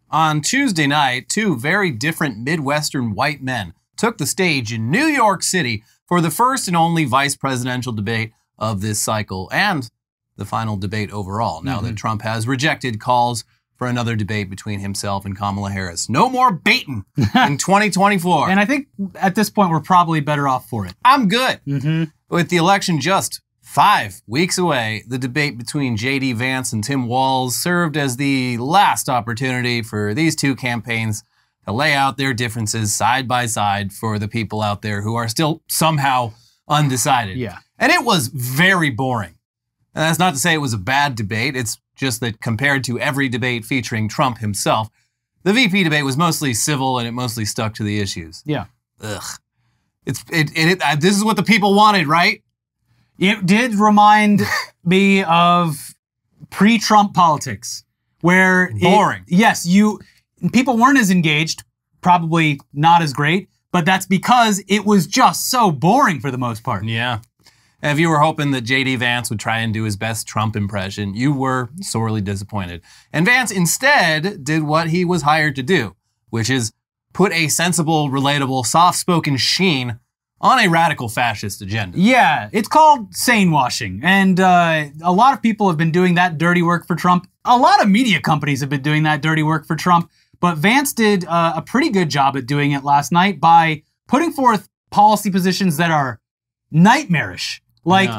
On Tuesday night, two very different Midwestern white men took the stage in New York City for the first and only vice presidential debate of this cycle and the final debate overall, now that Trump has rejected calls for another debate between himself and Kamala Harris. No more baiting in 2024. And I think at this point, we're probably better off for it. I'm good. With the election just 5 weeks away, the debate between J.D. Vance and Tim Walz served as the last opportunity for these two campaigns to lay out their differences side by side for the people out there who are still somehow undecided. Yeah. And it was very boring. And that's not to say it was a bad debate. It's just that compared to every debate featuring Trump himself, the VP debate was mostly civil and it mostly stuck to the issues. Yeah. Ugh. This is what the people wanted, right? It did remind me of pre-Trump politics, where boring. People weren't as engaged, probably not as great, but that's because it was just so boring for the most part. Yeah. And if you were hoping that J.D. Vance would try and do his best Trump impression, you were sorely disappointed. And Vance instead did what he was hired to do, which is put a sensible, relatable, soft-spoken sheen on a radical fascist agenda. Yeah, it's called sane washing. And a lot of people have been doing that dirty work for Trump. A lot of media companies have been doing that dirty work for Trump. But Vance did a pretty good job at doing it last night by putting forth policy positions that are nightmarish. Like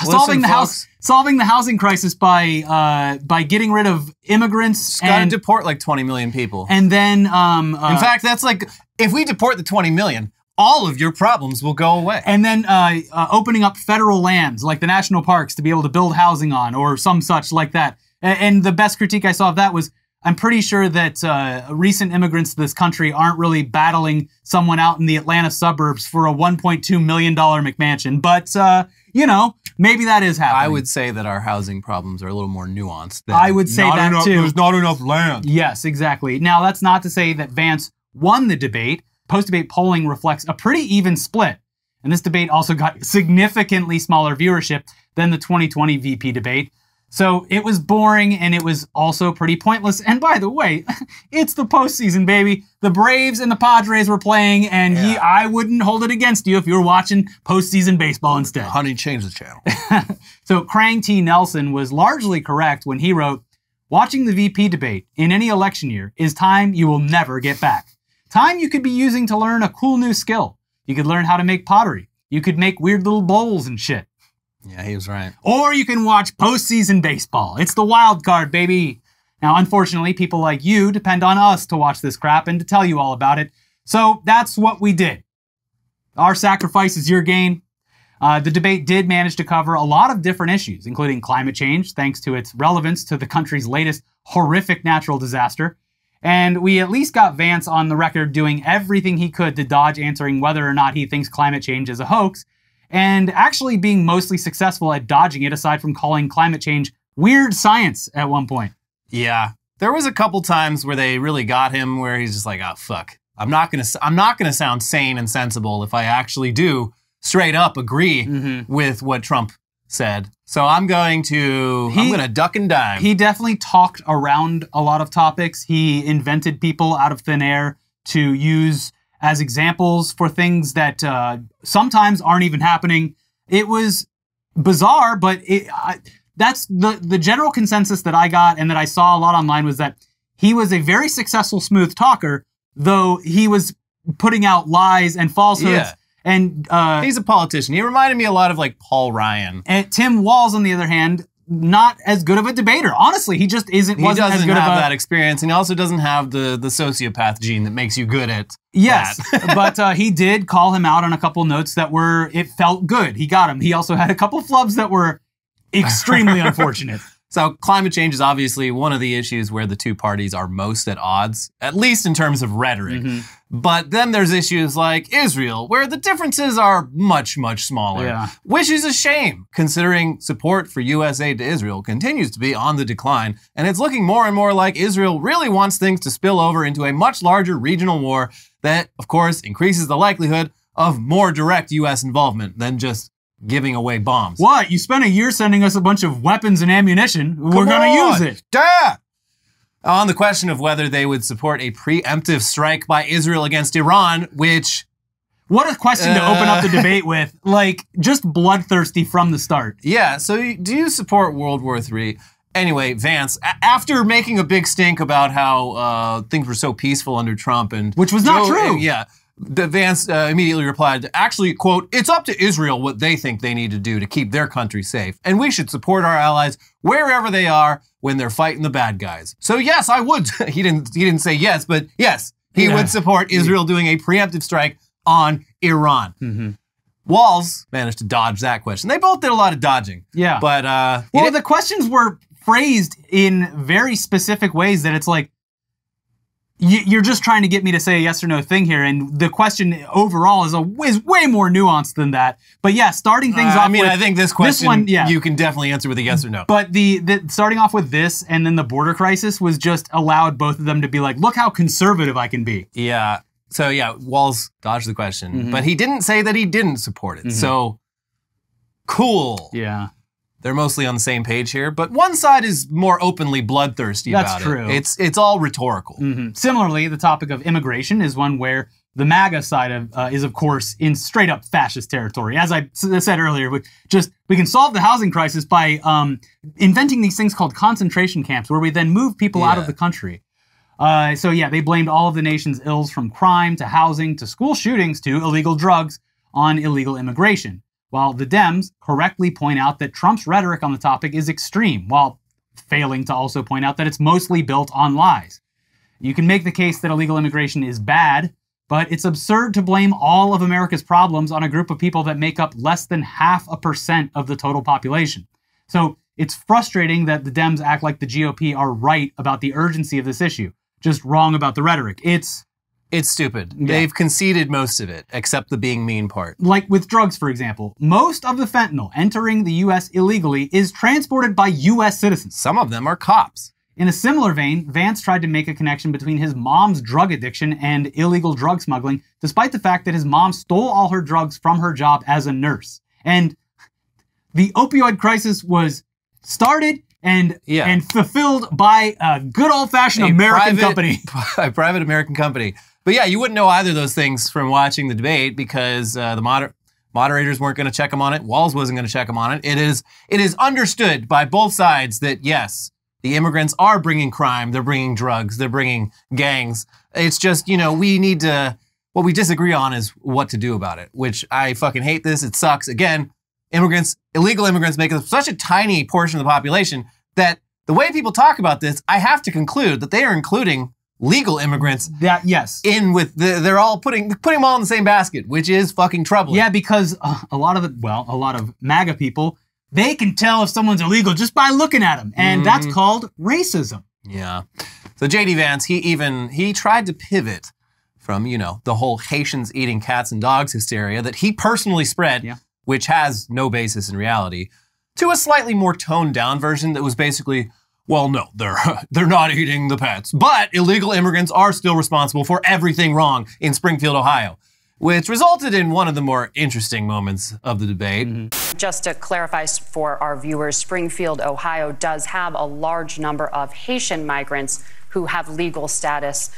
solving the housing crisis by getting rid of immigrants. Got to deport like 20 million people. And then... in fact, that's like, if we deport the 20 million... all of your problems will go away. And then opening up federal lands like the national parks to be able to build housing on or some such like that. And the best critique I saw of that was, I'm pretty sure that recent immigrants to this country aren't really battling someone out in the Atlanta suburbs for a $1.2 million McMansion. But, you know, maybe that is happening. I would say that our housing problems are a little more nuanced. I would say that too. There's not enough land. Yes, exactly. Now, that's not to say that Vance won the debate. Post-debate polling reflects a pretty even split. And this debate also got significantly smaller viewership than the 2020 VP debate. So it was boring and it was also pretty pointless. And by the way, it's the postseason, baby. The Braves and the Padres were playing and I wouldn't hold it against you if you were watching postseason baseball instead. Honey, change the channel. So Krang T. Nelson was largely correct when he wrote, "Watching the VP debate in any election year is time you will never get back. Time you could be using to learn a cool new skill. You could learn how to make pottery. You could make weird little bowls and shit. Yeah, he was right. Or you can watch postseason baseball. It's the wild card, baby." Now, unfortunately, people like you depend on us to watch this crap and to tell you all about it. So that's what we did. Our sacrifice is your gain. The debate did manage to cover a lot of different issues, including climate change, thanks to its relevance to the country's latest horrific natural disaster. And we at least got Vance on the record doing everything he could to dodge answering whether or not he thinks climate change is a hoax, and actually being mostly successful at dodging it, aside from calling climate change weird science at one point. Yeah. There was a couple times where they really got him, where he's just like, oh, fuck. I'm not gonna sound sane and sensible if I actually do straight up agree with what Trump said. So I'm gonna duck and dive. He definitely talked around a lot of topics. He invented people out of thin air to use as examples for things that sometimes aren't even happening. It was bizarre, but that's the general consensus that I got and that I saw a lot online, was that he was a very successful smooth talker, though he was putting out lies and falsehoods. Yeah. And he's a politician. He reminded me a lot of like Paul Ryan. And Tim Walz, on the other hand, not as good of a debater. Honestly, he just wasn't as good of a... He doesn't have that experience, and he also doesn't have the sociopath gene that makes you good at Yes, but he did call him out on a couple notes that it felt good. He got him. He also had a couple flubs that were extremely unfortunate. So climate change is obviously one of the issues where the two parties are most at odds, at least in terms of rhetoric. But then there's issues like Israel, where the differences are much, much smaller, which is a shame, considering support for U.S. aid to Israel continues to be on the decline, and it's looking more and more like Israel really wants things to spill over into a much larger regional war that, of course, increases the likelihood of more direct U.S. involvement than just giving away bombs. What? You spent a year sending us a bunch of weapons and ammunition. We're going to use it. Dad! On the question of whether they would support a preemptive strike by Israel against Iran, which... What a question to open up the debate with. Like, just bloodthirsty from the start. Yeah, so do you support World War III? Anyway, Vance, after making a big stink about how things were so peaceful under Trump and... Which was not true. Yeah. Vance immediately replied, actually, quote, it's up to Israel what they think they need to do to keep their country safe. And we should support our allies wherever they are when they're fighting the bad guys. So yes, I would. He didn't say yes, but yes, he would support Israel doing a preemptive strike on Iran. Mm-hmm. Walls managed to dodge that question. They both did a lot of dodging. Yeah. But, well, the questions were phrased in very specific ways that it's like, you're just trying to get me to say a yes or no thing here, and the question overall is way more nuanced than that. But yeah, starting things off with... I think this question you can definitely answer with a yes or no. But the starting off with this and then the border crisis was just allowed both of them to be like, look how conservative I can be. Yeah. So yeah, Walls dodged the question, but he didn't say that he didn't support it. So cool. Yeah. They're mostly on the same page here, but one side is more openly bloodthirsty about it. That's true. It's all rhetorical. Similarly, the topic of immigration is one where the MAGA side is, of course, in straight up fascist territory. As I said earlier, we can solve the housing crisis by inventing these things called concentration camps, where we then move people out of the country. So yeah, they blamed all of the nation's ills, from crime to housing to school shootings to illegal drugs, on illegal immigration. While the Dems correctly point out that Trump's rhetoric on the topic is extreme, while failing to also point out that it's mostly built on lies. You can make the case that illegal immigration is bad, but it's absurd to blame all of America's problems on a group of people that make up less than 0.5% of the total population. So it's frustrating that the Dems act like the GOP are right about the urgency of this issue, just wrong about the rhetoric. It's stupid. Yeah. They've conceded most of it, except the being mean part. Like with drugs, for example. Most of the fentanyl entering the U.S. illegally is transported by U.S. citizens. Some of them are cops. In a similar vein, Vance tried to make a connection between his mom's drug addiction and illegal drug smuggling, despite the fact that his mom stole all her drugs from her job as a nurse. And the opioid crisis was started and fulfilled by a good old-fashioned American company. A private American company. But yeah, you wouldn't know either of those things from watching the debate, because the moderators weren't going to check them on it. Walls wasn't going to check them on it. It is understood by both sides that, yes, the immigrants are bringing crime, they're bringing drugs, they're bringing gangs. It's just, we need to, what we disagree on is what to do about it, which I fucking hate this. It sucks. Again, illegal immigrants make up such a tiny portion of the population that the way people talk about this, I have to conclude that they are including legal immigrants they're all putting them all in the same basket, which is fucking troubling. Yeah, because a lot of MAGA people, they can tell if someone's illegal just by looking at them, and that's called racism. Yeah. So JD Vance, he tried to pivot from, the whole Haitians eating cats and dogs hysteria that he personally spread, which has no basis in reality, to a slightly more toned down version that was basically, well, no, they're not eating the pets, but illegal immigrants are still responsible for everything wrong in Springfield, Ohio, which resulted in one of the more interesting moments of the debate. Just to clarify for our viewers, Springfield, Ohio does have a large number of Haitian migrants who have legal status,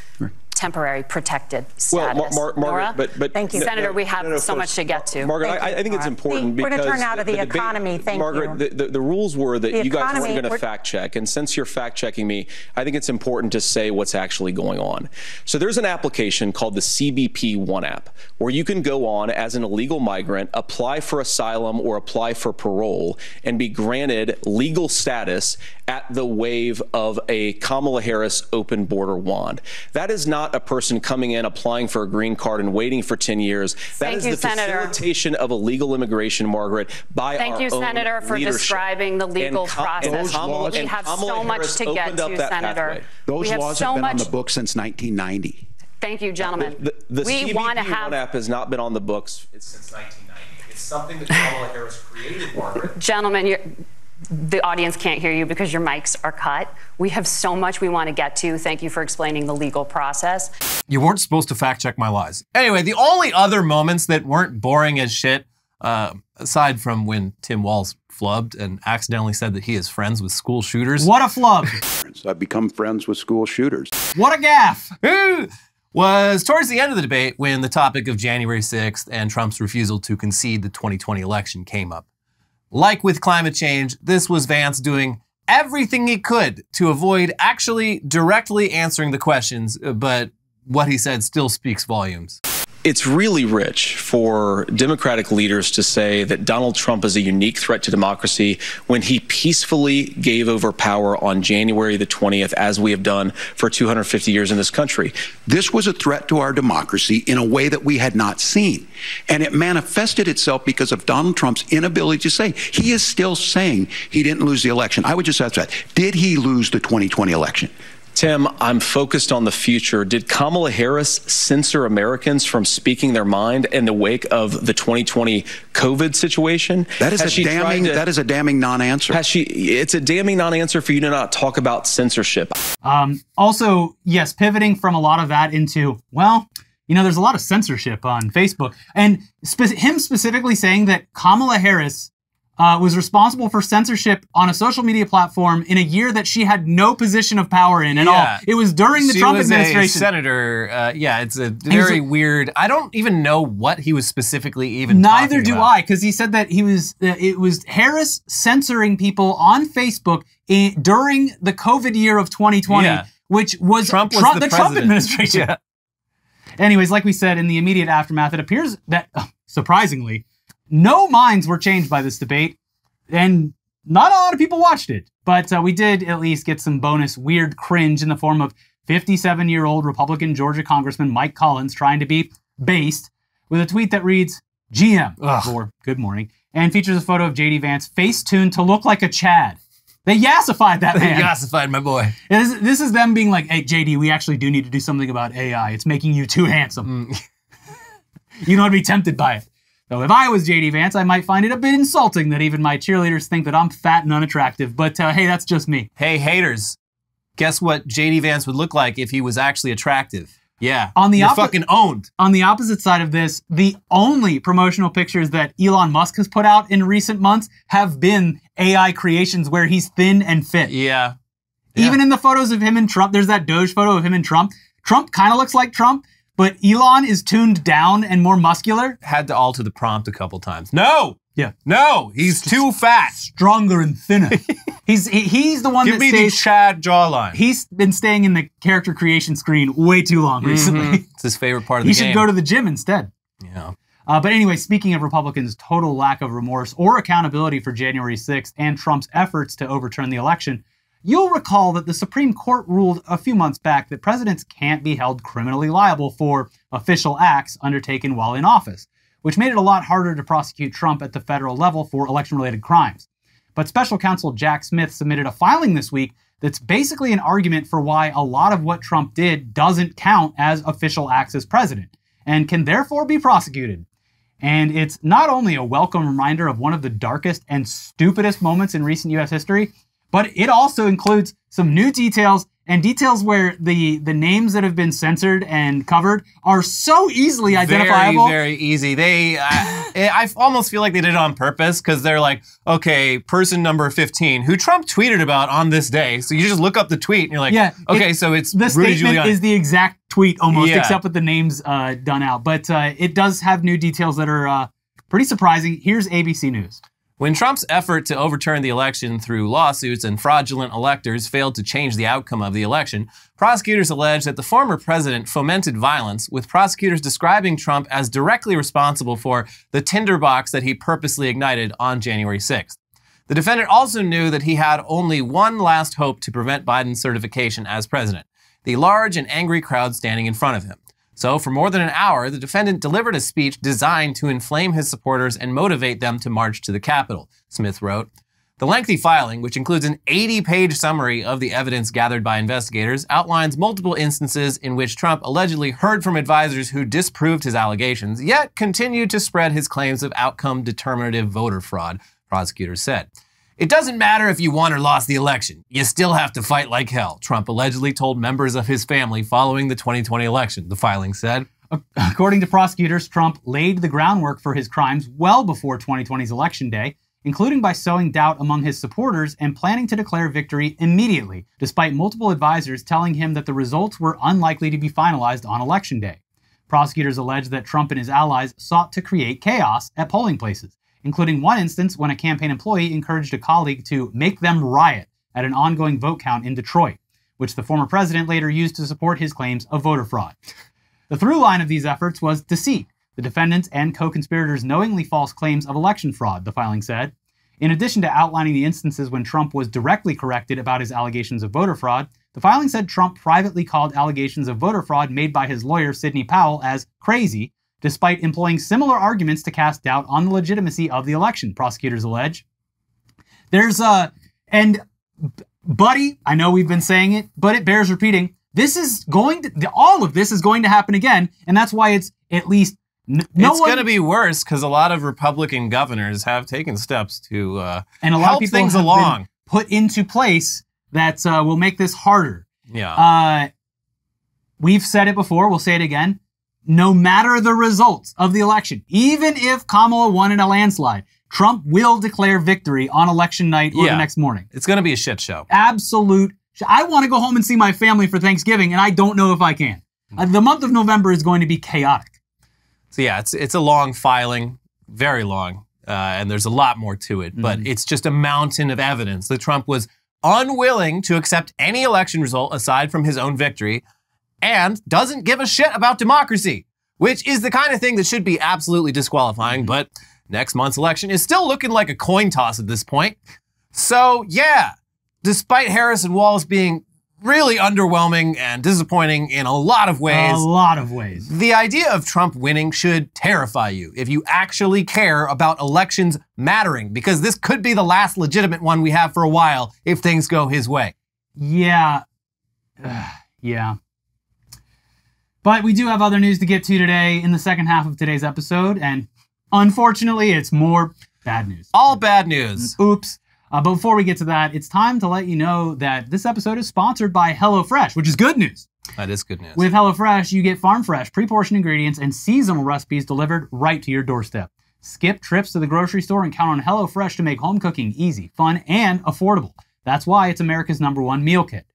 temporary protected status. Well, Margaret, but thank you, Senator. We have so much to get to. Margaret, I think it's important because we're going to turn out of the economy. Thank you, Margaret. The rules were that you guys weren't going to fact check, and since you're fact checking me, I think it's important to say what's actually going on. So there's an application called the CBP One app, where you can go on as an illegal migrant, apply for asylum or apply for parole, and be granted legal status at the wave of a Kamala Harris open border wand. That is not a person coming in, applying for a green card and waiting for 10 years. That is the facilitation of illegal immigration, Margaret, by our own leadership. Thank you, Senator, for describing the legal process. We have so much to get to, Senator. Those laws have been on the books since 1990. Thank you, gentlemen. The CBP One app has not been on the books since 1990. It's something that Kamala Harris created, Margaret. Gentlemen, the audience can't hear you because your mics are cut. We have so much we want to get to. Thank you for explaining the legal process. You weren't supposed to fact check my lies. Anyway, the only other moments that weren't boring as shit aside from when Tim Walz flubbed and accidentally said that he is friends with school shooters. What a flub. I've become friends with school shooters. What a gaffe. Was towards the end of the debate when the topic of January 6th and Trump's refusal to concede the 2020 election came up. Like with climate change, this was Vance doing everything he could to avoid actually directly answering the questions, but what he said still speaks volumes. It's really rich for Democratic leaders to say that Donald Trump is a unique threat to democracy when he peacefully gave over power on January the 20th, as we have done for 250 years in this country. This was a threat to our democracy in a way that we had not seen. And it manifested itself because of Donald Trump's inability to say. He is still saying he didn't lose the election. I would just ask that. Did he lose the 2020 election? Tim, I'm focused on the future. Did Kamala Harris censor Americans from speaking their mind in the wake of the 2020 COVID situation? That is a damning non-answer. It's a damning non-answer for you to not talk about censorship. Also, yes, pivoting from a lot of that into, well, you know, there's a lot of censorship on Facebook. And him specifically saying that Kamala Harris was responsible for censorship on a social media platform in a year that she had no position of power in at all. It was during the Trump administration. She was a senator. It's a very weird. I don't even know what he was specifically even talking about. Neither do I, because he said that it was Harris censoring people on Facebook during the COVID year of 2020, which was the Trump administration. Yeah. Anyways, like we said, in the immediate aftermath, it appears that, surprisingly, no minds were changed by this debate, and not a lot of people watched it. But we did at least get some bonus weird cringe in the form of 57-year-old Republican Georgia Congressman Mike Collins trying to be based with a tweet that reads, GM, or good morning, and features a photo of J.D. Vance face-tuned to look like a Chad. They yassified that man. They yassified my boy. This is them being like, hey, JD, we actually do need to do something about AI. It's making you too handsome. You don't want to be tempted by it. So if I was JD Vance, I might find it a bit insulting that even my cheerleaders think that I'm fat and unattractive. But hey, that's just me. Hey, haters. Guess what JD Vance would look like if he was actually attractive? Yeah, you're fucking owned. On the opposite side of this, the only promotional pictures that Elon Musk has put out in recent months have been AI creations where he's thin and fit. Yeah. Even in the photos of him and Trump, there's that Doge photo of him and Trump. Trump kind of looks like Trump, but Elon is tuned down and more muscular. Had to alter the prompt a couple times. No! Yeah. No! He's too fat. Stronger and thinner. He's the one that stays... Give me the Chad jawline. He's been staying in the character creation screen way too long recently. It's his favorite part of the game. He should go to the gym instead. Yeah. But anyway, speaking of Republicans' total lack of remorse or accountability for January 6th and Trump's efforts to overturn the election, you'll recall that the Supreme Court ruled a few months back that presidents can't be held criminally liable for official acts undertaken while in office, which made it a lot harder to prosecute Trump at the federal level for election-related crimes. But special counsel Jack Smith submitted a filing this week that's basically an argument for why a lot of what Trump did doesn't count as official acts as president, and can therefore be prosecuted. And it's not only a welcome reminder of one of the darkest and stupidest moments in recent U.S. history, but it also includes some new details and details where the names that have been censored and covered are so easily identifiable. Very, very easy. I almost feel like they did it on purpose because they're like, okay, person number 15, who Trump tweeted about on this day. So you just look up the tweet and you're like, okay, so it's the Rudy statement Giuliani. Is the exact tweet almost, except with the names done out. But it does have new details that are pretty surprising. Here's ABC News. When Trump's effort to overturn the election through lawsuits and fraudulent electors failed to change the outcome of the election, prosecutors allege that the former president fomented violence, with prosecutors describing Trump as directly responsible for the tinderbox that he purposely ignited on January 6th. The defendant also knew that he had only one last hope to prevent Biden's certification as president: the large and angry crowd standing in front of him. So, for more than an hour, the defendant delivered a speech designed to inflame his supporters and motivate them to march to the Capitol, Smith wrote. The lengthy filing, which includes an 80-page summary of the evidence gathered by investigators, outlines multiple instances in which Trump allegedly heard from advisors who disproved his allegations, yet continued to spread his claims of outcome-determinative voter fraud, prosecutors said. It doesn't matter if you won or lost the election. You still have to fight like hell, Trump allegedly told members of his family following the 2020 election, the filing said. According to prosecutors, Trump laid the groundwork for his crimes well before 2020's election day, including by sowing doubt among his supporters and planning to declare victory immediately, despite multiple advisors telling him that the results were unlikely to be finalized on election day. Prosecutors allege that Trump and his allies sought to create chaos at polling places, including one instance when a campaign employee encouraged a colleague to make them riot at an ongoing vote count in Detroit, which the former president later used to support his claims of voter fraud. The through line of these efforts was deceit. The defendants and co-conspirators knowingly false claims of election fraud, the filing said. In addition to outlining the instances when Trump was directly corrected about his allegations of voter fraud, the filing said Trump privately called allegations of voter fraud made by his lawyer Sidney Powell as crazy, despite employing similar arguments to cast doubt on the legitimacy of the election, prosecutors allege. Buddy, I know we've been saying it, but it bears repeating. All of this is going to happen again, and that's why it's at least it's going to be worse because a lot of Republican governors have taken steps to and a lot help of people things have along. Been put into place that will make this harder. Yeah. We've said it before, we'll say it again. No matter the results of the election, even if Kamala won in a landslide, Trump will declare victory on election night or the next morning. It's going to be a shit show. Absolute. I want to go home and see my family for Thanksgiving, and I don't know if I can. The month of November is going to be chaotic. So yeah, it's a long filing, very long, and there's a lot more to it. But it's just a mountain of evidence that Trump was unwilling to accept any election result aside from his own victory, and doesn't give a shit about democracy, which is the kind of thing that should be absolutely disqualifying. But next month's election is still looking like a coin toss at this point. So yeah. Despite Harris and Walz being really underwhelming and disappointing in a lot of ways. The idea of Trump winning should terrify you if you actually care about elections mattering, because this could be the last legitimate one we have for a while if things go his way. Yeah. Yeah. But we do have other news to get to today in the second half of today's episode, and unfortunately, it's more bad news. All bad news. Oops. But before we get to that, it's time to let you know that this episode is sponsored by HelloFresh, which is good news. That is good news. With HelloFresh, you get farm-fresh, pre-portioned ingredients and seasonal recipes delivered right to your doorstep. Skip trips to the grocery store and count on HelloFresh to make home cooking easy, fun, and affordable. That's why it's America's #1 meal kit.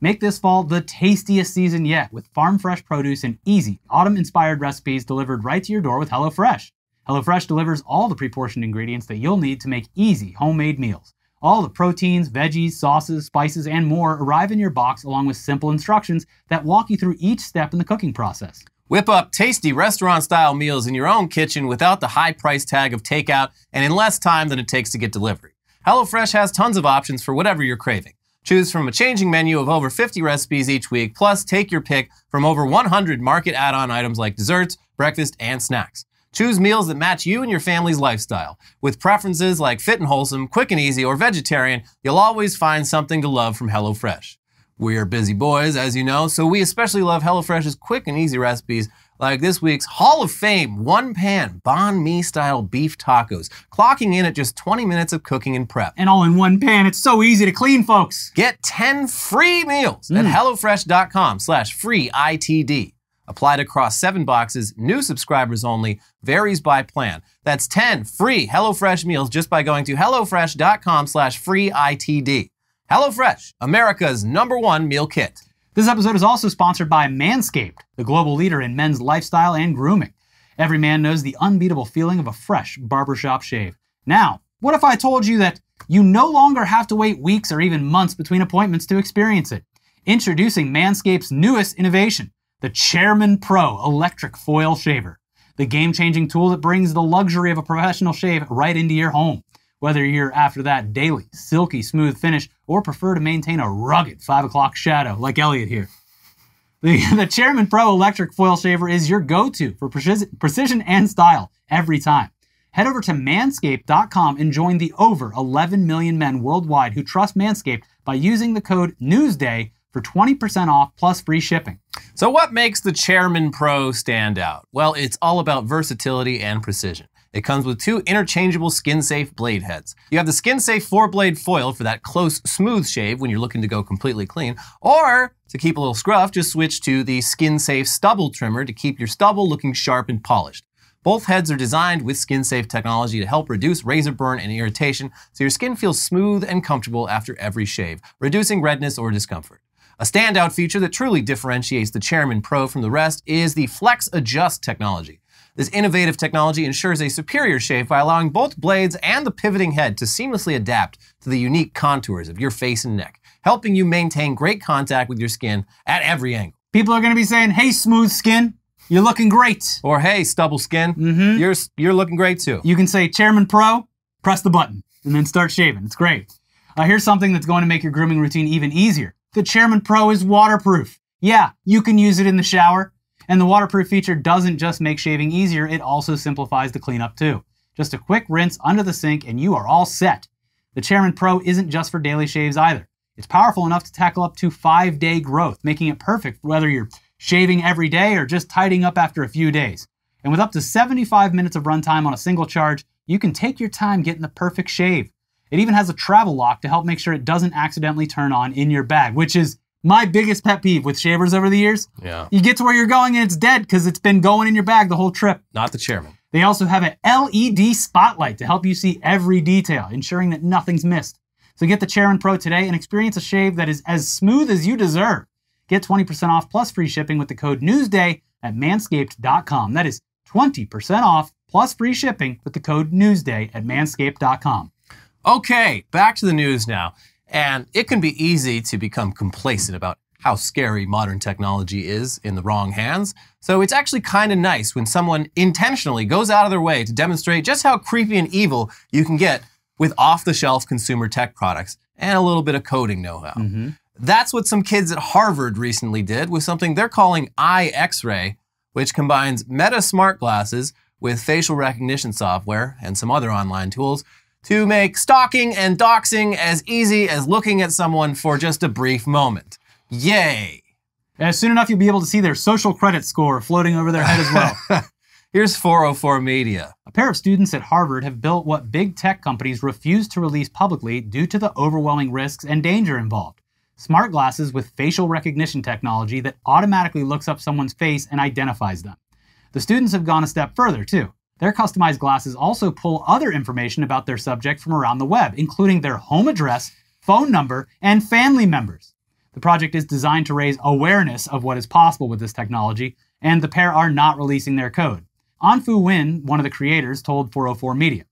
Make this fall the tastiest season yet with farm-fresh produce and easy, autumn-inspired recipes delivered right to your door with HelloFresh. HelloFresh delivers all the pre-portioned ingredients that you'll need to make easy, homemade meals. All the proteins, veggies, sauces, spices, and more arrive in your box along with simple instructions that walk you through each step in the cooking process. Whip up tasty restaurant-style meals in your own kitchen without the high price tag of takeout and in less time than it takes to get delivery. HelloFresh has tons of options for whatever you're craving. Choose from a changing menu of over 50 recipes each week, plus take your pick from over 100 market add-on items like desserts, breakfast, and snacks. Choose meals that match you and your family's lifestyle. With preferences like fit and wholesome, quick and easy, or vegetarian, you'll always find something to love from HelloFresh. We're busy boys, as you know, so we especially love HelloFresh's quick and easy recipes like this week's Hall of Fame one-pan banh mi-style beef tacos, clocking in at just 20 minutes of cooking and prep. And all in one pan. It's so easy to clean, folks. Get 10 free meals at HelloFresh.com/freeITD. Applied across 7 boxes, new subscribers only, varies by plan. That's 10 free HelloFresh meals just by going to HelloFresh.com/freeITD. HelloFresh, America's #1 meal kit. This episode is also sponsored by Manscaped, the global leader in men's lifestyle and grooming. Every man knows the unbeatable feeling of a fresh barbershop shave. Now, what if I told you that you no longer have to wait weeks or even months between appointments to experience it? Introducing Manscaped's newest innovation, the Chairman Pro Electric Foil Shaver, the game-changing tool that brings the luxury of a professional shave right into your home. Whether you're after that daily, silky smooth finish or prefer to maintain a rugged 5 o'clock shadow like Elliot here. The Chairman Pro Electric Foil Shaver is your go-to for precision and style every time. Head over to manscaped.com and join the over 11 million men worldwide who trust Manscaped by using the code NEWSDAY for 20% off plus free shipping. So what makes the Chairman Pro stand out? Well, it's all about versatility and precision. It comes with 2 interchangeable skin-safe blade heads. You have the skin-safe 4-blade foil for that close, smooth shave when you're looking to go completely clean, or To keep a little scruff, just switch to the skin-safe stubble trimmer to keep your stubble looking sharp and polished. Both heads are designed with skin-safe technology to help reduce razor burn and irritation so your skin feels smooth and comfortable after every shave, reducing redness or discomfort. A standout feature that truly differentiates the Chairman Pro from the rest is the Flex Adjust technology. This innovative technology ensures a superior shave by allowing both blades and the pivoting head to seamlessly adapt to the unique contours of your face and neck, helping you maintain great contact with your skin at every angle. People are going to be saying, hey, smooth skin, you're looking great. Or, hey, stubble skin, you're looking great too. You can say, Chairman Pro, press the button, and then start shaving. It's great. Here's something that's going to make your grooming routine even easier. The Chairman Pro is waterproof. Yeah, you can use it in the shower. And the waterproof feature doesn't just make shaving easier, it also simplifies the cleanup too. Just a quick rinse under the sink and you are all set. The Chairman Pro isn't just for daily shaves either. It's powerful enough to tackle up to 5-day growth, making it perfect whether you're shaving every day or just tidying up after a few days. And with up to 75 minutes of runtime on a single charge, you can take your time getting the perfect shave. It even has a travel lock to help make sure it doesn't accidentally turn on in your bag, which is my biggest pet peeve with shavers over the years. Yeah. You get to where you're going and it's dead because it's been going in your bag the whole trip. Not the Chairman. They also have an LED spotlight to help you see every detail, ensuring that nothing's missed. So get the Chairman Pro today and experience a shave that is as smooth as you deserve. Get 20% off plus free shipping with the code NEWSDAY at manscaped.com. That is 20% off plus free shipping with the code NEWSDAY at manscaped.com. Okay, back to the news now. And it can be easy to become complacent about how scary modern technology is in the wrong hands. So it's actually kind of nice when someone intentionally goes out of their way to demonstrate just how creepy and evil you can get with off-the-shelf consumer tech products and a little bit of coding know-how. That's what some kids at Harvard recently did with something they're calling i-xray, which combines Meta smart glasses with facial recognition software and some other online tools to make stalking and doxxing as easy as looking at someone for just a brief moment. Yay! Soon enough, you'll be able to see their social credit score floating over their head as well. Here's 404 Media. A pair of students at Harvard have built what big tech companies refuse to release publicly due to the overwhelming risks and danger involved. Smart glasses with facial recognition technology that automatically looks up someone's face and identifies them. The students have gone a step further, too. Their customized glasses also pull other information about their subject from around the web, including their home address, phone number, and family members. The project is designed to raise awareness of what is possible with this technology, and the pair are not releasing their code. Anfu Win, one of the creators, told 404 Media.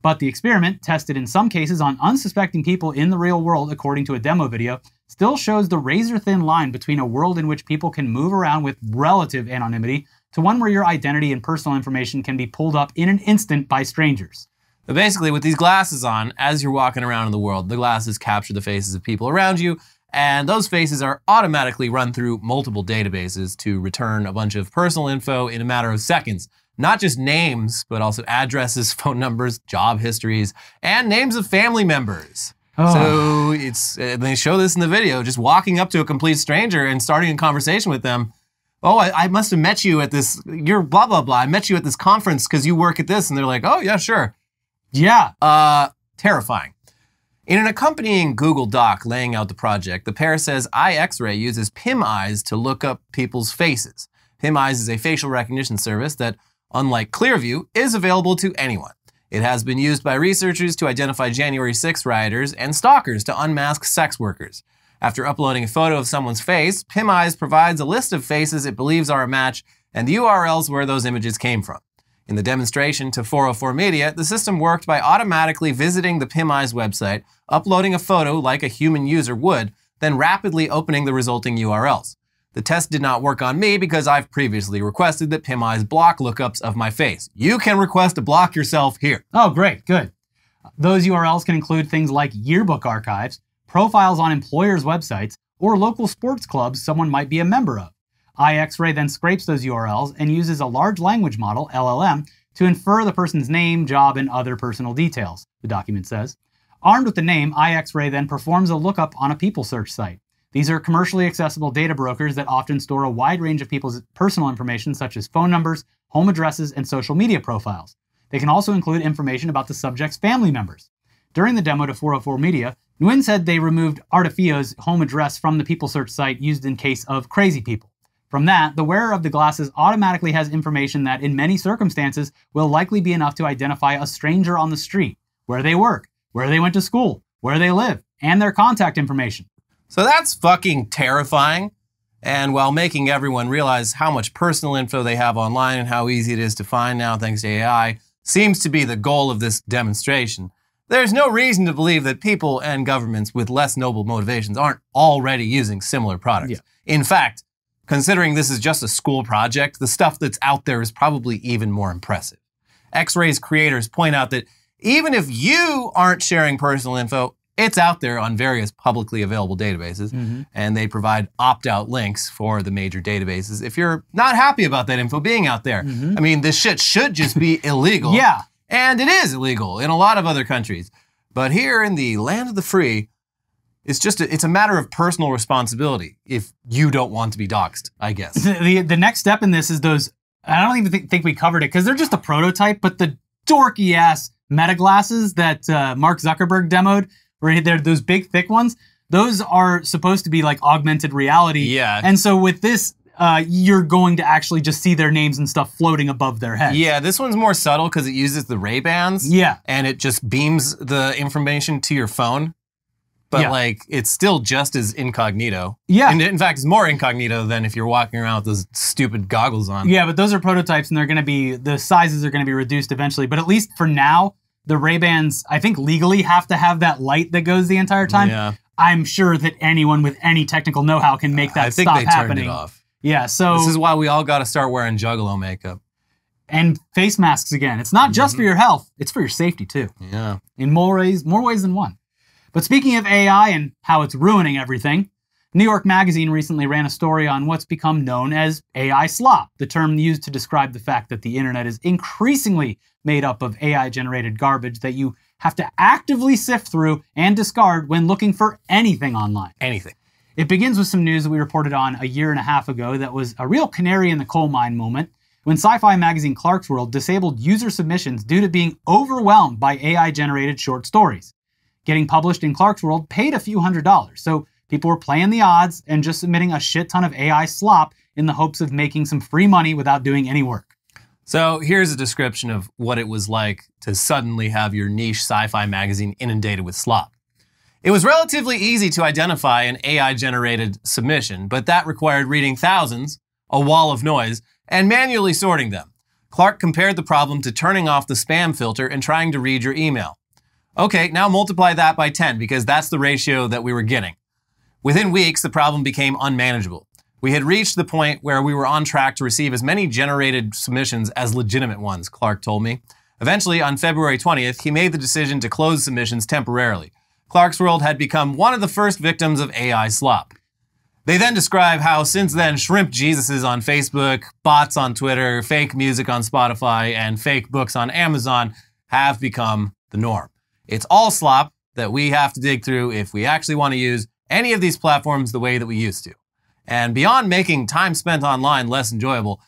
But the experiment, tested in some cases on unsuspecting people in the real world according to a demo video, still shows the razor-thin line between a world in which people can move around with relative anonymity to one where your identity and personal information can be pulled up in an instant by strangers. But basically, with these glasses on, as you're walking around in the world, the glasses capture the faces of people around you, and those faces are automatically run through multiple databases to return a bunch of personal info in a matter of seconds. Not just names, but also addresses, phone numbers, job histories, and names of family members. So they show this in the video, just walking up to a complete stranger and starting a conversation with them. Oh, I must have met you at this, you're blah, blah, blah. I met you at this conference because you work at this. And they're like, oh, yeah, sure. Yeah. Terrifying. In an accompanying Google Doc laying out the project, the pair says i-xray uses PIM eyes to look up people's faces. PIM eyes is a facial recognition service that, unlike Clearview, is available to anyone. It has been used by researchers to identify January 6 rioters and stalkers to unmask sex workers. After uploading a photo of someone's face, PIM eyes provides a list of faces it believes are a match and the URLs where those images came from. In the demonstration to 404 Media, the system worked by automatically visiting the PIM eyes website, uploading a photo like a human user would, then rapidly opening the resulting URLs. The test did not work on me because I've previously requested that PIM eyes block lookups of my face. You can request to block yourself here. Oh, great, good. Those URLs can include things like yearbook archives, profiles on employers' websites, or local sports clubs someone might be a member of. i-xray then scrapes those URLs and uses a large language model, LLM, to infer the person's name, job, and other personal details, the document says. Armed with the name, i-xray then performs a lookup on a people search site. These are commercially accessible data brokers that often store a wide range of people's personal information such as phone numbers, home addresses, and social media profiles. They can also include information about the subject's family members. During the demo to 404 Media, Nguyen said they removed Artifio's home address from the People Search site used in case of crazy people. From that, the wearer of the glasses automatically has information that in many circumstances will likely be enough to identify a stranger on the street, where they work, where they went to school, where they live, and their contact information. So that's fucking terrifying. And while making everyone realize how much personal info they have online and how easy it is to find now thanks to AI seems to be the goal of this demonstration, there's no reason to believe that people and governments with less noble motivations aren't already using similar products. Yeah. In fact, considering this is just a school project, the stuff that's out there is probably even more impressive. i-xray's creators point out that even if you aren't sharing personal info, it's out there on various publicly available databases, and they provide opt-out links for the major databases if you're not happy about that info being out there. I mean, this shit should just be illegal. Yeah. And it is illegal in a lot of other countries. But here in the land of the free, it's a matter of personal responsibility if you don't want to be doxxed, I guess. The next step in this is those, I don't even think we covered it because they're just a prototype, but the dorky ass meta glasses that Mark Zuckerberg demoed, where they're those big thick ones, those are supposed to be like augmented reality. Yeah. And so with this, you're going to actually just see their names and stuff floating above their heads. Yeah, this one's more subtle because it uses the Ray-Bans. Yeah. And it just beams the information to your phone. But like, it's still just as incognito. Yeah. And in fact, it's more incognito than if you're walking around with those stupid goggles on. Yeah, but those are prototypes and they're going to be, the sizes are going to be reduced eventually. But at least for now, the Ray-Bans, I think legally have to have that light that goes the entire time. Yeah. I'm sure that anyone with any technical know-how can make that stop happening. I think they turned it off. Yeah, so... This is why we all got to start wearing Juggalo makeup. And face masks again. It's not just for your health, it's for your safety too. Yeah. In more ways than one. But speaking of AI and how it's ruining everything, New York Magazine recently ran a story on what's become known as AI slop, the term used to describe the fact that the internet is increasingly made up of AI-generated garbage that you have to actively sift through and discard when looking for anything online. Anything. It begins with some news that we reported on a year and a half ago that was a real canary in the coal mine moment when sci-fi magazine Clarkesworld disabled user submissions due to being overwhelmed by AI-generated short stories. Getting published in Clarkesworld paid a few $100s, so people were playing the odds and just submitting a shit ton of AI slop in the hopes of making some free money without doing any work. So here's a description of what it was like to suddenly have your niche sci-fi magazine inundated with slop. It was relatively easy to identify an AI-generated submission, but that required reading thousands, a wall of noise, and manually sorting them. Clark compared the problem to turning off the spam filter and trying to read your email. Okay, now multiply that by 10 because that's the ratio that we were getting. Within weeks, the problem became unmanageable. We had reached the point where we were on track to receive as many generated submissions as legitimate ones, Clark told me. Eventually, on February 20th, he made the decision to close submissions temporarily. Clarkesworld had become one of the first victims of AI slop. They then describe how since then, shrimp Jesuses on Facebook, bots on Twitter, fake music on Spotify, and fake books on Amazon have become the norm. It's all slop that we have to dig through if we actually want to use any of these platforms the way that we used to. And beyond making time spent online less enjoyable,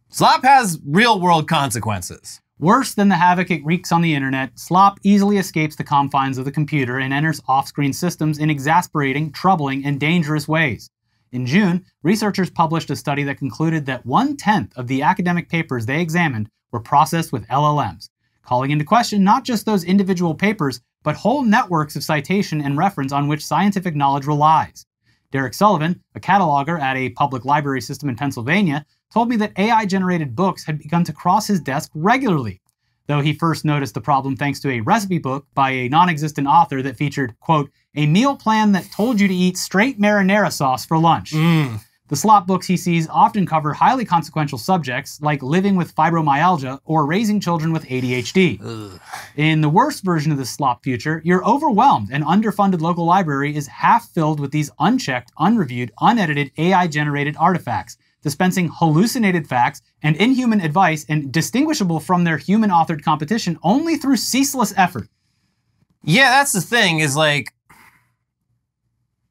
slop has real-world consequences. Worse than the havoc it wreaks on the internet, slop easily escapes the confines of the computer and enters off-screen systems in exasperating, troubling, and dangerous ways. In June, researchers published a study that concluded that 1/10 of the academic papers they examined were processed with LLMs, calling into question not just those individual papers, but whole networks of citation and reference on which scientific knowledge relies. Derek Sullivan, a cataloger at a public library system in Pennsylvania, told me that AI-generated books had begun to cross his desk regularly, though he first noticed the problem thanks to a recipe book by a non-existent author that featured, quote, a meal plan that told you to eat straight marinara sauce for lunch. The slop books he sees often cover highly consequential subjects like living with fibromyalgia or raising children with ADHD. In the worst version of the slop future, your overwhelmed and underfunded local library is half filled with these unchecked, unreviewed, unedited AI-generated artifacts, dispensing hallucinated facts and inhuman advice and distinguishable from their human-authored competition only through ceaseless effort. Yeah, that's the thing, is like,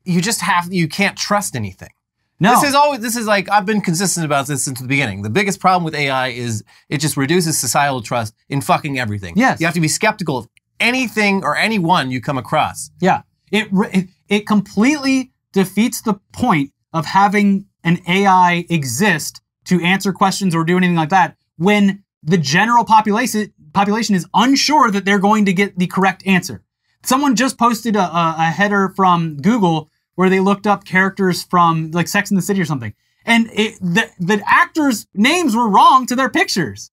you can't trust anything. No. This is like, I've been consistent about this since the beginning. The biggest problem with AI is it just reduces societal trust in fucking everything. Yes. You have to be skeptical of anything or anyone you come across. Yeah. It completely defeats the point of having an AI exist to answer questions or do anything like that when the general population is unsure that they're going to get the correct answer. Someone just posted a header from Google where they looked up characters from like Sex and the City or something. And the actors' names were wrong to their pictures.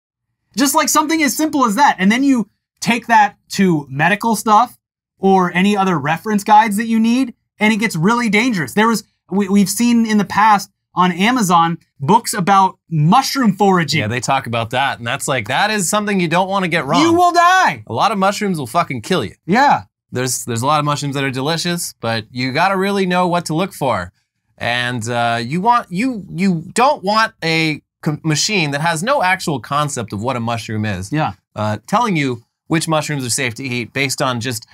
Just like something as simple as that. And then you take that to medical stuff or any other reference guides that you need, and it gets really dangerous. We've seen in the past on Amazon books about mushroom foraging. Yeah, they talk about that, and that is something you don't want to get wrong. You will die. A lot of mushrooms will fucking kill you. Yeah. There's a lot of mushrooms that are delicious, but you got to really know what to look for. And you don't want a machine that has no actual concept of what a mushroom is. Yeah. Telling you which mushrooms are safe to eat based on just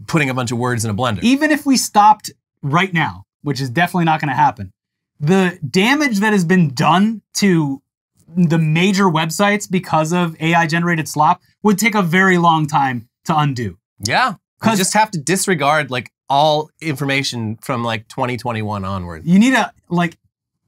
putting a bunch of words in a blender. Even if we stopped right now, which is definitely not going to happen, the damage that has been done to the major websites because of AI-generated slop would take a very long time to undo. Yeah. You just have to disregard like all information from like 2021 onward. You need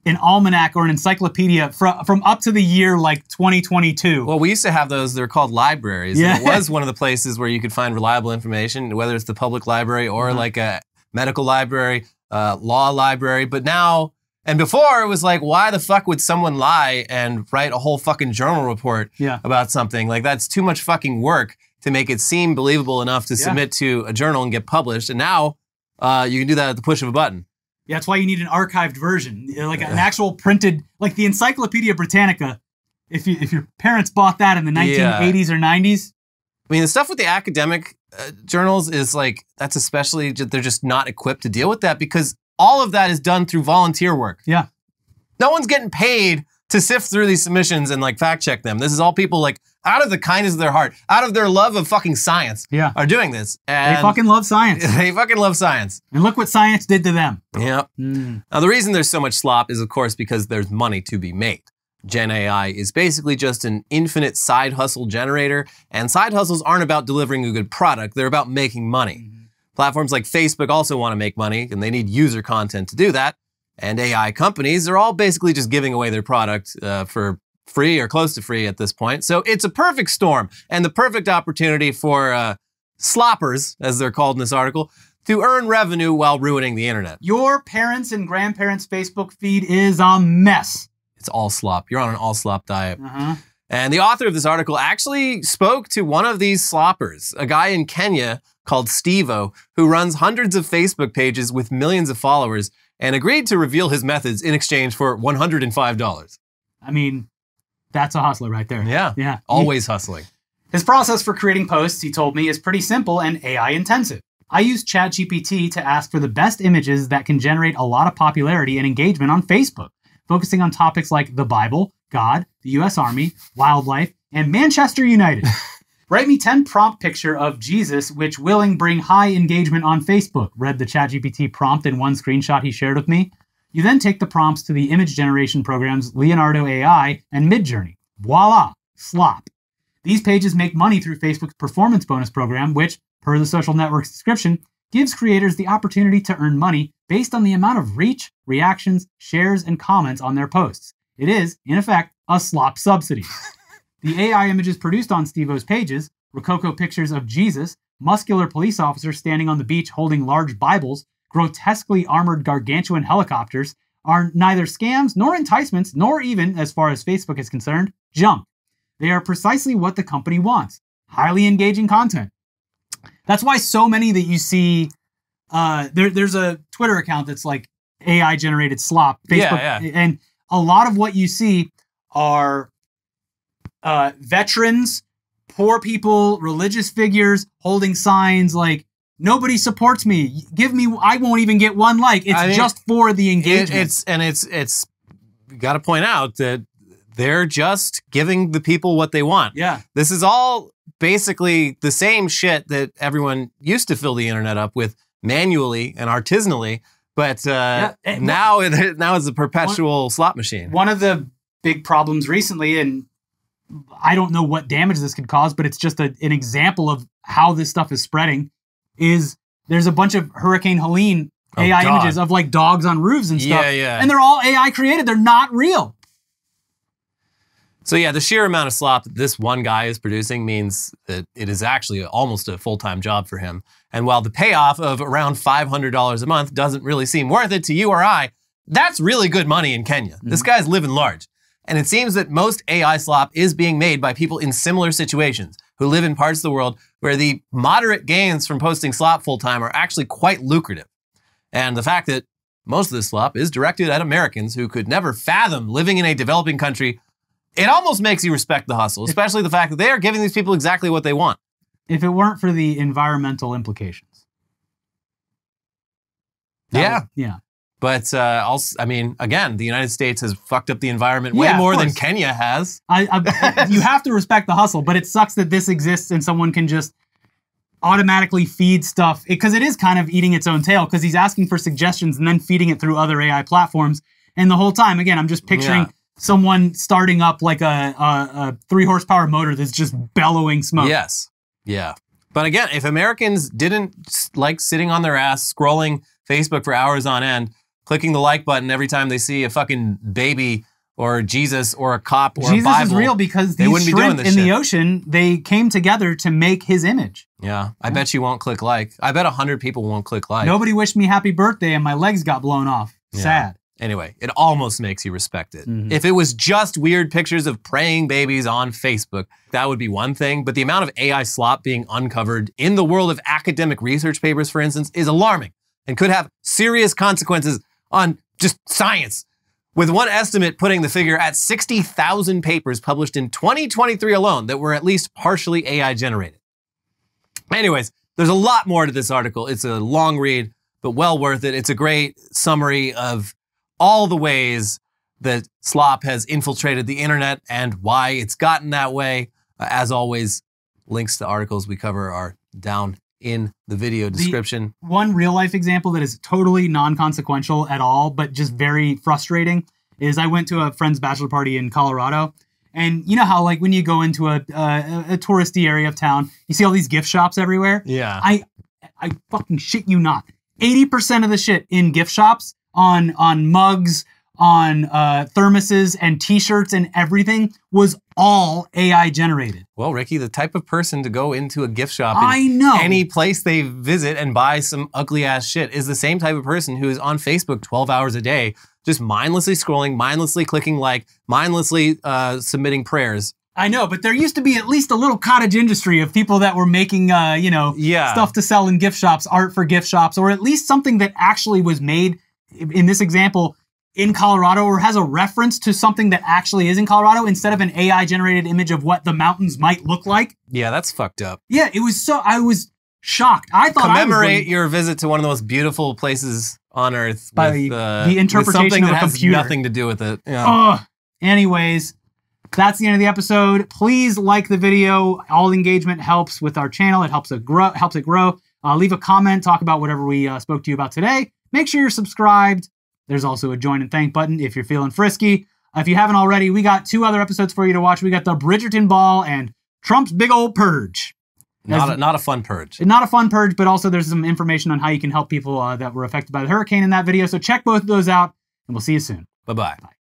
an almanac or an encyclopedia from up to the year like 2022. Well, we used to have those. They're called libraries. Yeah. And it was one of the places where you could find reliable information, whether it's the public library or like a medical library, law library. But now, and before it was like, why the fuck would someone lie and write a whole fucking journal report about something? Like that's too much fucking work to make it seem believable enough to submit to a journal and get published. And now you can do that at the push of a button. Yeah, that's why you need an archived version, like an actual printed, like the Encyclopedia Britannica. If your parents bought that in the 1980s or 90s. I mean, the stuff with the academic journals is like, that's especially, they're just not equipped to deal with that because all of that is done through volunteer work. Yeah. No one's getting paid to sift through these submissions and like fact check them. This is all people like out of the kindness of their heart, out of their love of fucking science are doing this. And they fucking love science. They fucking love science. And look what science did to them. Yep. Now the reason there's so much slop is of course because there's money to be made. Gen AI is basically just an infinite side hustle generator, and side hustles aren't about delivering a good product, they're about making money. Platforms like Facebook also want to make money, and they need user content to do that. And AI companies are all basically just giving away their product for free or close to free at this point. So it's a perfect storm and the perfect opportunity for sloppers, as they're called in this article, to earn revenue while ruining the internet. Your parents' and grandparents' Facebook feed is a mess. It's all slop. You're on an all slop diet. And the author of this article actually spoke to one of these sloppers, a guy in Kenya called Steve-O, who runs hundreds of Facebook pages with millions of followers, and agreed to reveal his methods in exchange for $105. I mean, that's a hustler right there. Yeah. Always hustling. His process for creating posts, he told me, is pretty simple and AI intensive. I use ChatGPT to ask for the best images that can generate a lot of popularity and engagement on Facebook, focusing on topics like the Bible, God, the US Army, wildlife, and Manchester United. Write me 10 prompt picture of Jesus, which willing bring high engagement on Facebook, read the ChatGPT prompt in one screenshot he shared with me. You then take the prompts to the image generation programs Leonardo AI and Midjourney. Voila, slop. These pages make money through Facebook's performance bonus program, which, per the social network's description, gives creators the opportunity to earn money based on the amount of reach, reactions, shares, and comments on their posts. It is, in effect, a slop subsidy. The AI images produced on Steve-O's pages, Rococo pictures of Jesus, muscular police officers standing on the beach holding large Bibles, grotesquely armored gargantuan helicopters, are neither scams nor enticements, nor even, as far as Facebook is concerned, junk. They are precisely what the company wants. Highly engaging content. That's why so many that you see, there's a Twitter account that's like AI-generated slop. Facebook, and a lot of what you see are veterans, poor people, religious figures holding signs like, nobody supports me. I won't even get one like. It's just for the engagement. It's you got to point out that they're just giving the people what they want. Yeah. This is all basically the same shit that everyone used to fill the internet up with manually and artisanally, but now it's a perpetual slot machine. One of the big problems recently, and I don't know what damage this could cause, but it's just an example of how this stuff is spreading, is there's a bunch of Hurricane Helene AI images of like dogs on roofs and stuff. Yeah. And they're all AI created. They're not real. So yeah, the sheer amount of slop that this one guy is producing means that it is actually almost a full-time job for him. And while the payoff of around $500 a month doesn't really seem worth it to you or I, that's really good money in Kenya. This guy's living large. And it seems that most AI slop is being made by people in similar situations who live in parts of the world where the moderate gains from posting slop full-time are actually quite lucrative. And the fact that most of this slop is directed at Americans who could never fathom living in a developing country, it almost makes you respect the hustle, especially the fact that they are giving these people exactly what they want. If it weren't for the environmental implications. Yeah. Yeah. But also, I mean, again, the United States has fucked up the environment way more than Kenya has. You have to respect the hustle, but it sucks that this exists and someone can just automatically feed stuff, because it is kind of eating its own tail, because he's asking for suggestions and then feeding it through other AI platforms. And the whole time, again, I'm just picturing someone starting up like a 3-horsepower motor that's just bellowing smoke. Yes. Yeah. But again, if Americans didn't like sitting on their ass, scrolling Facebook for hours on end, clicking the like button every time they see a fucking baby or Jesus or a cop or a Bible. Jesus is real because these shrimp in the ocean, they came together to make his image. Yeah. I bet you won't click like. I bet 100 people won't click like. Nobody wished me happy birthday and my legs got blown off. Sad. Anyway, it almost makes you respect it. If it was just weird pictures of praying babies on Facebook, that would be one thing. But the amount of AI slop being uncovered in the world of academic research papers, for instance, is alarming and could have serious consequences on just science, with one estimate putting the figure at 60,000 papers published in 2023 alone that were at least partially AI generated. Anyways, there's a lot more to this article. It's a long read, but well worth it. It's a great summary of all the ways that slop has infiltrated the internet and why it's gotten that way. As always, links to articles we cover are down in the video description. One real life example that is totally non-consequential at all, but just very frustrating, is I went to a friend's bachelor party in Colorado. And you know how like when you go into a touristy area of town, you see all these gift shops everywhere? Yeah. I fucking shit you not. 80% of the shit in gift shops on mugs, on thermoses and t-shirts and everything was all AI generated. Well, Ricky, the type of person to go into a gift shop in any place they visit and buy some ugly ass shit is the same type of person who is on Facebook 12 hours a day, just mindlessly scrolling, mindlessly clicking like, mindlessly submitting prayers. I know, but there used to be at least a little cottage industry of people that were making, stuff to sell in gift shops, art for gift shops, or at least something that actually was made, in this example, in Colorado, or has a reference to something that actually is in Colorado instead of an AI-generated image of what the mountains might look like. Yeah, that's fucked up. Yeah, it was so, I was shocked. I thought Commemorate your visit to one of the most beautiful places on Earth by with, the interpretation with something of that a computer. has nothing to do with it. Yeah. Anyways, that's the end of the episode. Please like the video. All engagement helps with our channel. It helps it grow. Leave a comment. Talk about whatever we spoke to you about today. Make sure you're subscribed. There's also a join and thank button if you're feeling frisky. If you haven't already, we got 2 other episodes for you to watch. We got the Bridgerton Ball and Trump's big old purge. Not a fun purge. Not a fun purge, but also there's some information on how you can help people that were affected by the hurricane in that video. So check both of those out, and we'll see you soon. Bye-bye. Bye.